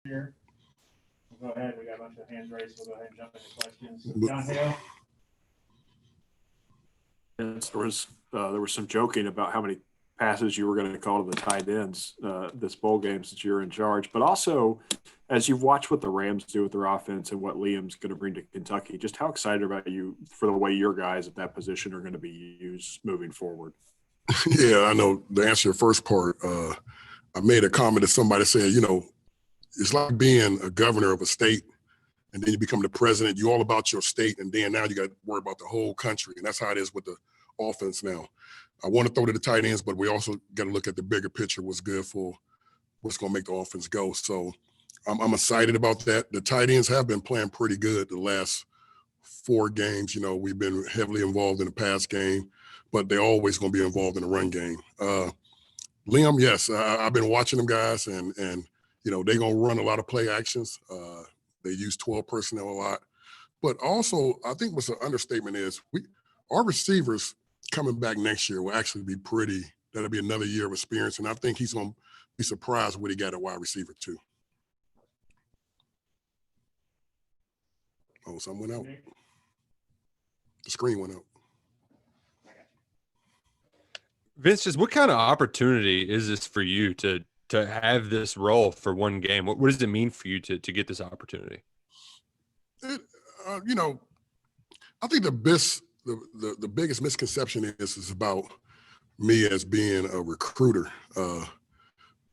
Here. We'll go ahead. We got a bunch of hands raised. We'll go ahead and jump into questions. John Hale. There was some joking about how many passes you were going to call to the tight ends this bowl game since you're in charge, but also as you've watched what the Rams do with their offense and what Liam's going to bring to Kentucky, just how excited about you for the way your guys at that position are going to be used moving forward? Yeah, I know. To answer your first part, I made a comment to somebody saying, it's like being a governor of a state and then you become the president. You're all about your state, and then now you got to worry about the whole country, and that's how it is with the offense now. I want to throw to the tight ends, but we also got to look at the bigger picture, what's good for what's going to make the offense go. So I'm excited about that. The tight ends have been playing pretty good the last 4 games. We've been heavily involved in the pass game, but they're always going to be involved in the run game. Liam, yes, I've been watching them guys, and they're going to run a lot of play actions. They use 12 personnel a lot. But also, I think what's an understatement is our receivers coming back next year will actually be pretty. That'll be another year of experience, and I think he's going to be surprised what he got at wide receiver too. Oh, something went out. The screen went out. Vince, just what kind of opportunity is this for you to have this role for one game? What does it mean for you to get this opportunity? I think the biggest misconception is about me as being a recruiter.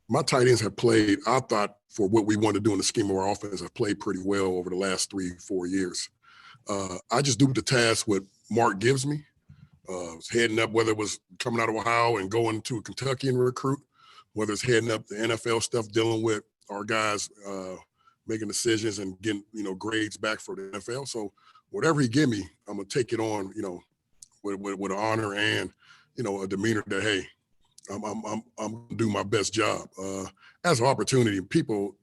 My tight ends have played, I thought, for what we wanted to do in the scheme of our offense, have played pretty well over the last 3-4 years. I just do the task what Mark gives me. Heading up, whether it was coming out of Ohio and going to Kentucky and recruit, whether it's heading up the NFL stuff, dealing with our guys making decisions and getting, grades back for the NFL. So whatever he give me, I'm going to take it on, with an honor and, a demeanor that, hey, I'm going to do my best job. As an opportunity, people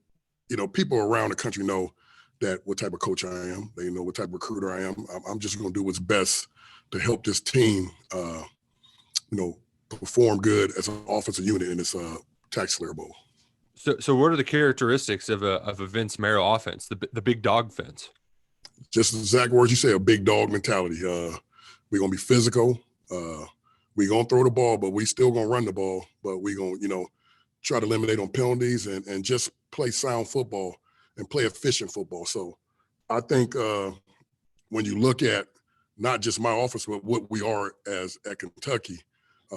around the country know that what type of coach I am. They know what type of recruiter I am. I'm just going to do what's best to help this team, perform good as an offensive unit in this Tax Slayer Bowl. So what are the characteristics of a Vince Marrow offense, the big dog Vince? Just the exact words you say, a big dog mentality. We're going to be physical. We're going to throw the ball, but we still going to run the ball. But we're going to, try to eliminate on penalties and just play sound football and play efficient football. So I think when you look at not just my offense, but what we are at Kentucky,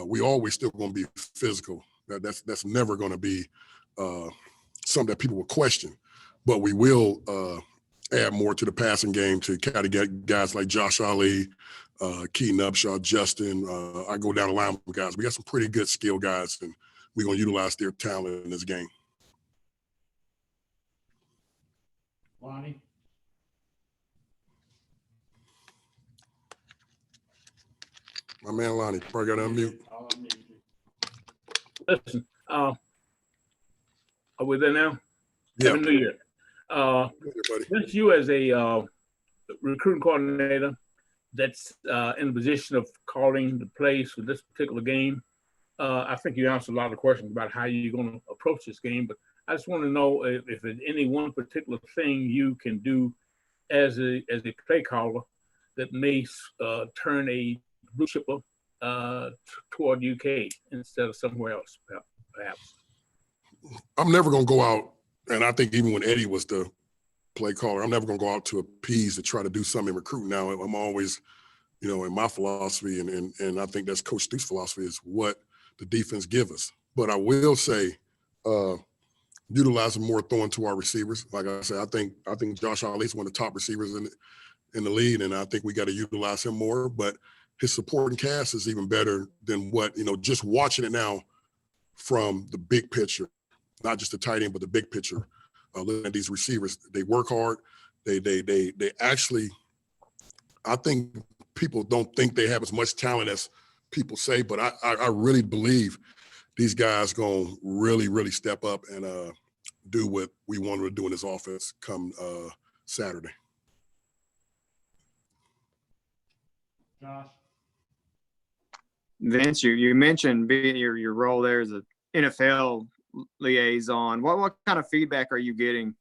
we always still going to be physical. That's never going to be something that people will question. But we will add more to the passing game to kind of get guys like Josh Ali, Keaton Upshaw, Justin. I go down the line with guys. We got some pretty good skill guys, and we're going to utilize their talent in this game. Lonnie. My man Lonnie, probably got to unmute. I'll unmute you. Listen, are we there now? Yeah. Happy New Year. Since you as a recruiting coordinator that's in the position of calling the plays for this particular game, I think you answered a lot of questions about how you're going to approach this game, but I just want to know if there's any one particular thing you can do as a play caller that may turn a blue chipper toward UK instead of somewhere else, perhaps. I'm never going to go out, and I think even when Eddie was the play caller, I'm never going to go out to appease to try to do something in recruiting. Now, I'm always, in my philosophy, and I think that's Coach Stoops' philosophy, is what the defense give us. But I will say, utilizing more throwing to our receivers. Like I said, I think Josh Ali is one of the top receivers in the league, and I think we got to utilize him more. But his supporting cast is even better than what, just watching it now from the big picture, not just the tight end, but the big picture. Looking at these receivers, they work hard. They actually, I think people don't think they have as much talent as people say, but I really believe these guys going to really, really step up and do what we want to do in this offense come Saturday. Josh. Vince, you mentioned your role there as an NFL liaison. What kind of feedback are you getting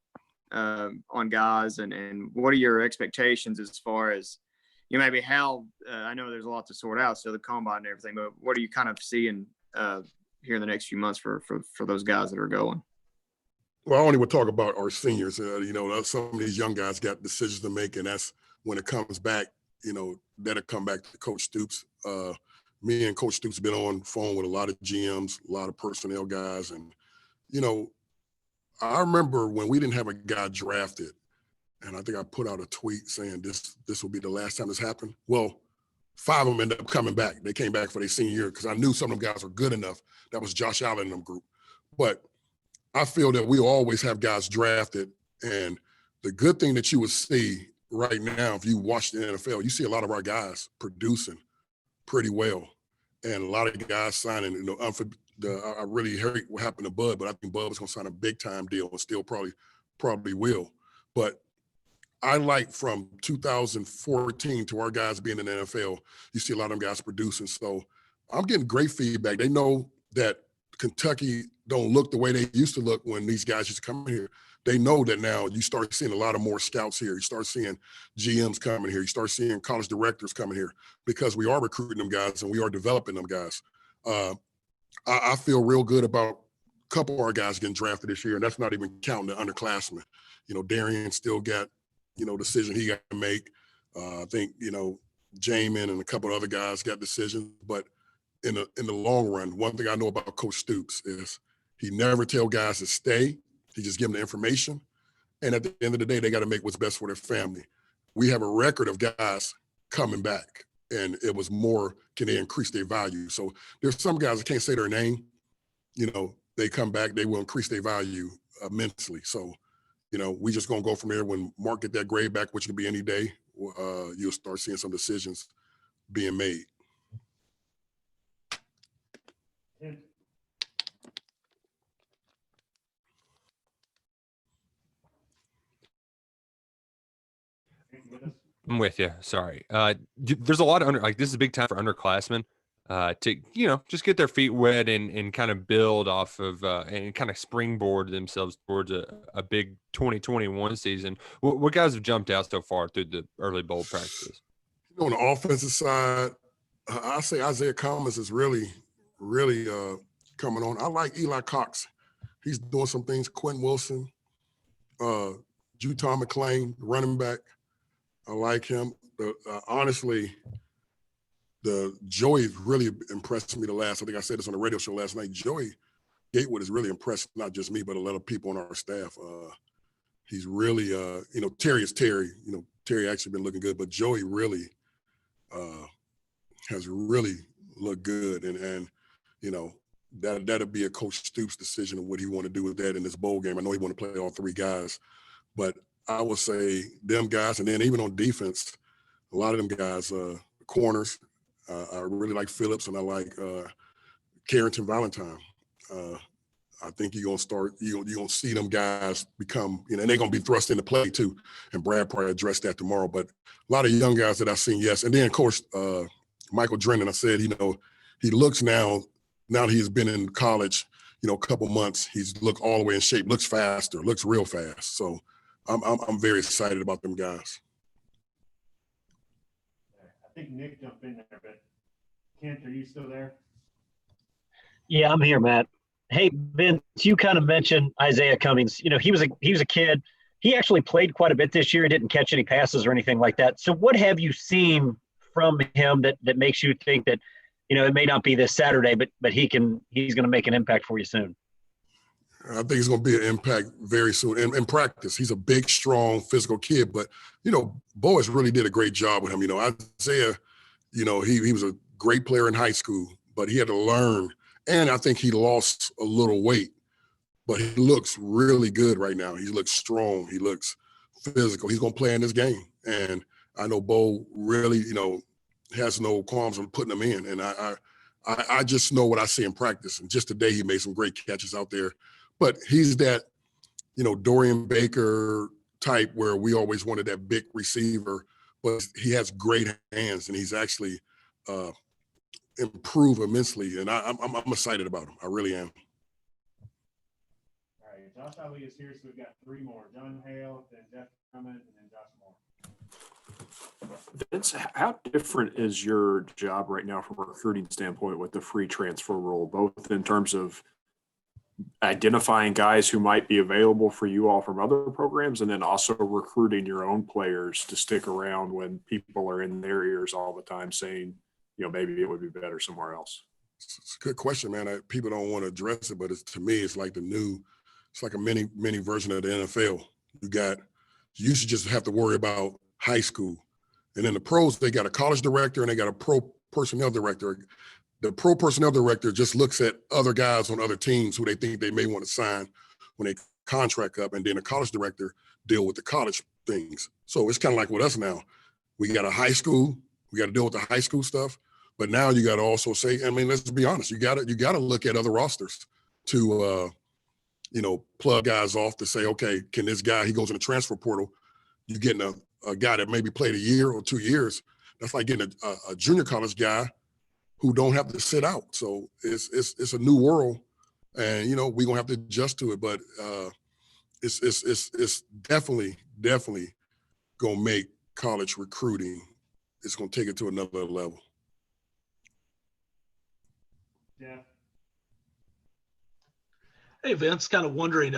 on guys, and what are your expectations as far as, you know, maybe how, I know there's a lot to sort out, so the combine and everything, but what are you kind of seeing here in the next few months for those guys that are going? Well, I only would talk about our seniors. You know, some of these young guys got decisions to make, and that's when it comes back, you know, that'll come back to Coach Stoops. Me and Coach Stoops been on phone with a lot of GMs, a lot of personnel guys. And, you know, I remember when we didn't have a guy drafted, and I think I put out a tweet saying this will be the last time this happened. Well, 5 of them ended up coming back. They came back for their senior year because I knew some of them guys were good enough. That was Josh Allen in them group. But I feel that we always have guys drafted. And the good thing that you would see right now, if you watch the NFL, you see a lot of our guys producing pretty well. And a lot of guys signing, you know, I really hate what happened to Bud, but I think Bud was going to sign a big time deal and still probably will. But I like from 2014 to our guys being in the NFL, you see a lot of them guys producing. So I'm getting great feedback. They know that Kentucky don't look the way they used to look when these guys used to come in here. They know that now you start seeing a lot of more scouts here. You start seeing GMs coming here. You start seeing college directors coming here because we are recruiting them guys and we are developing them guys. I feel real good about a couple of our guys getting drafted this year, and that's not even counting the underclassmen. You know, Darian still got, you know, decision he got to make. I think, you know, Jamin and a couple of other guys got decisions. But in the long run, one thing I know about Coach Stoops is he never tell guys to stay. He just give them the information. And at the end of the day, they got to make what's best for their family. We have a record of guys coming back, and it was more, can they increase their value? So there's some guys that can't say their name. You know, they come back, they will increase their value immensely. So, you know, we just going to go from there. When Mark get that grade back, which can be any day, you'll start seeing some decisions being made. I'm with you. Sorry. There's a lot of this is a big time for underclassmen to, you know, just get their feet wet and kind of build off of and kind of springboard themselves towards a big 2021 season. What guys have jumped out so far through the early bowl practices? You know, on the offensive side, I say Isaiah Cummings is really coming on. I like Eli Cox. He's doing some things. Quentin Wilson, Juton McClain, running back. I like him. Honestly, the Joey really impressed me I think I said this on the radio show last night. Joey Gatewood has really impressed not just me, but a lot of people on our staff. He's really, you know, Terry is Terry. You know, Terry actually been looking good, but Joey really has really looked good. And you know, that'll be a Coach Stoops decision of what he want to do with that in this bowl game. I know he want to play all 3 guys, but I would say them guys, and then even on defense, a lot of them guys, corners. I really like Phillips, and I like Carrington Valentine. I think you're gonna see them guys become, you know, and they're gonna be thrust into play too. And Brad probably addressed that tomorrow. But a lot of young guys that I've seen, yes. And then of course, Michael Drennan, I said, you know, he looks now that he's been in college, you know, a couple months, he's looked all the way in shape, looks faster, looks real fast. So I'm very excited about them guys. I think Nick jumped in there, but Kent, are you still there? Yeah, I'm here, Matt. Hey, Vince, you kind of mentioned Isaiah Cummings. You know, he was a kid. He actually played quite a bit this year. He didn't catch any passes or anything like that. So what have you seen from him that makes you think that, you know, it may not be this Saturday, but he's going to make an impact for you soon? I think he's going to be an impact very soon. In practice, he's a big, strong, physical kid. But, you know, Boas really did a great job with him. You know, Isaiah, you know, he was a great player in high school, but he had to learn. And I think he lost a little weight. But he looks really good right now. He looks strong. He looks physical. He's going to play in this game. And I know Bo really, you know, has no qualms on putting him in. And I just know what I see in practice. And just today he made some great catches out there. But he's that, you know, Dorian Baker type where we always wanted that big receiver, but he has great hands and he's actually improved immensely. And I'm excited about him. I really am. Josh Ali is here, so we've got 3 more. John Hale, then Jeff Cummings, and then Josh Moore. Vince, how different is your job right now from a recruiting standpoint with the free transfer rule, both in terms of identifying guys who might be available for you all from other programs, and then also recruiting your own players to stick around when people are in their ears all the time saying, maybe it would be better somewhere else? It's a good question, man. People don't want to address it, but to me, it's like it's like a mini version of the NFL. You should just have to worry about high school. And then the pros, they got a college director and they got a pro personnel director. The pro personnel director just looks at other guys on other teams who they think they may want to sign when they contract up. And then the college director deal with the college things. So it's kind of like with us now. We got a high school, we got to deal with the high school stuff. But now you got to also say, let's be honest, you got to look at other rosters to, plug guys off to say, okay, can this guy, he goes in the transfer portal, you're getting a guy that maybe played a year or 2 years. That's like getting a junior college guy who don't have to sit out. So it's a new world, and we're gonna have to adjust to it. But it's definitely gonna make college recruiting. It's gonna take it to another level. Yeah. Hey, Vince, kind of wondering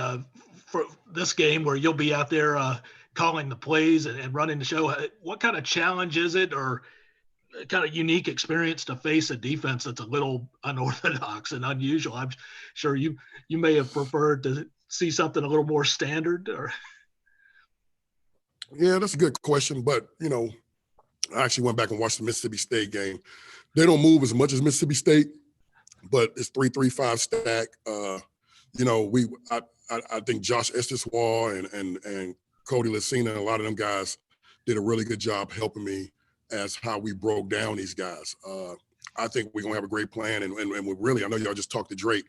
for this game where you'll be out there calling the plays and running the show, what kind of challenge is it, or kind of unique experience to face a defense that's a little unorthodox and unusual? I'm sure you may have preferred to see something a little more standard. Or Yeah, that's a good question. But, I actually went back and watched the Mississippi State game. They don't move as much as Mississippi State, but it's 3-3-5 stack. I think Josh Esteswall and Cody Lacina, a lot of them guys did a really good job helping me as how we broke down these guys. I think we're going to have a great plan. And we really, I know y'all just talked to Drake.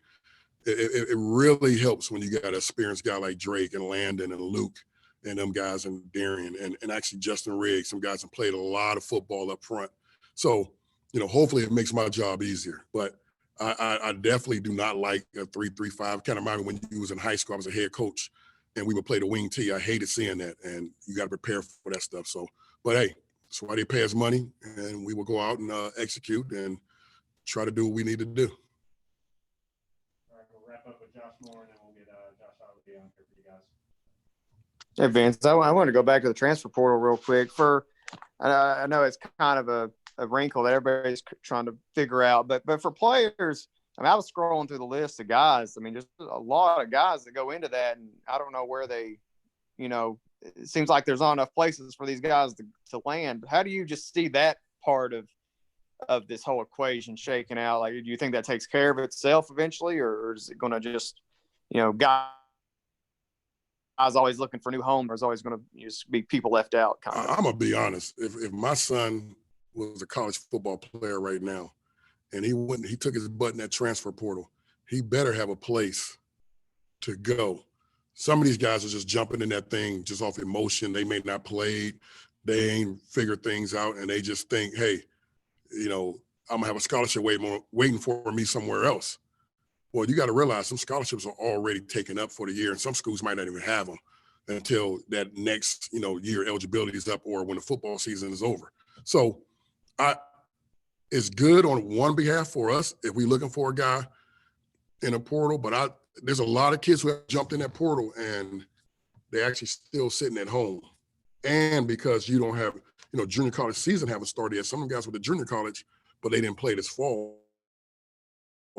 It really helps when you got an experienced guy like Drake and Landon and Luke and them guys and Darian and actually Justin Riggs, some guys have played a lot of football up front. So, hopefully it makes my job easier. But I definitely do not like a 3-3-5. Kind of remind me when you was in high school, I was a head coach and we would play the wing tee. I hated seeing that, and you got to prepare for that stuff. So, but hey, that's why they pay us money, and we will go out and execute and try to do what we need to do. All right, we'll wrap up with Josh Moore, and then we'll get Josh Ali on here for you guys. Hey, Vince, I want to go back to the transfer portal real quick. I know it's kind of a wrinkle that everybody's trying to figure out, but for players, I was scrolling through the list of guys. There's a lot of guys that go into that, and I don't know where they, it seems like there's not enough places for these guys to land. How do you just see that part of this whole equation shaking out? Like, do you think that takes care of itself eventually, or is it going to just, guys always looking for new home? There's always going to just be people left out. Kind of. I'm gonna be honest. If my son was a college football player right now, and he took his butt in that transfer portal, he better have a place to go. Some of these guys are just jumping in that thing just off emotion. They may not played, they ain't figured things out, and they just think, hey, I'm gonna have a scholarship waiting for me somewhere else. Well, you got to realize some scholarships are already taken up for the year, and some schools might not even have them until that next, year eligibility is up or when the football season is over. So it's good on one behalf for us if we're looking for a guy in a portal, but there's a lot of kids who have jumped in that portal and they're actually still sitting at home. And because you don't have, junior college season haven't started yet. Some guys with the junior college, but they didn't play this fall.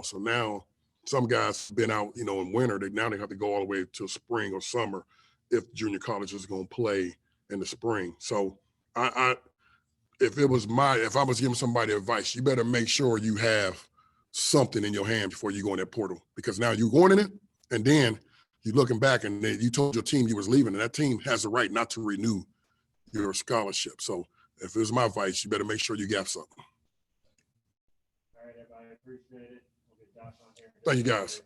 So now some guys have been out, in winter. Now they have to go all the way to spring or summer if junior college is going to play in the spring. So if I was giving somebody advice, you better make sure you have something in your hand before you go in that portal, because now you're going in it and then you're looking back and you told your team you was leaving, and that team has the right not to renew your scholarship. So if it was my advice, you better make sure you got something. All right, everybody, I appreciate it. We'll get Josh on here. Thank you, guys.